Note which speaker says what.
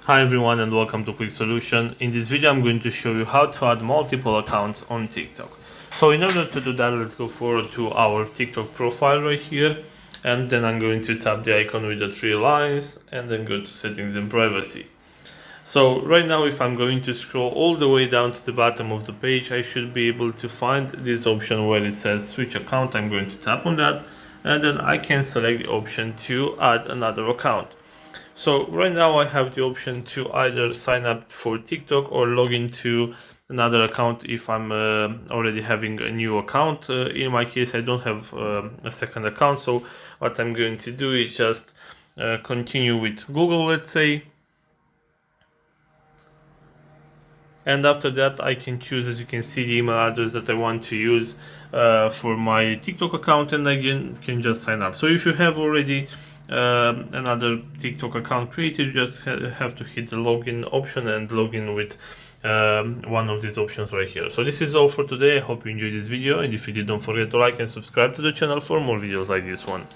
Speaker 1: Hi everyone and welcome to Quick Solution. In this video I'm going to show you how to add multiple accounts on TikTok. So in order to do that, let's go forward to our TikTok profile right here, and then I'm going to tap the icon with the three lines and then go to settings and privacy. So right now, if I'm going to scroll all the way down to the bottom of the page, I should be able to find this option where it says switch account. I'm going to tap on that, and then I can select the option to add another account. So right now I have the option to either sign up for TikTok or log into another account if I'm already having a new account. In my case, I don't have a second account, so what I'm going to do is just continue with Google, let's say. And after that, I can choose, as you can see, the email address that I want to use for my TikTok account, and again can just sign up. So if you have already another TikTok account created, you just have to hit the login option and log in with one of these options right here. So this is all for today. I hope you enjoyed this video, and if you did, don't forget to like and subscribe to the channel for more videos like this one.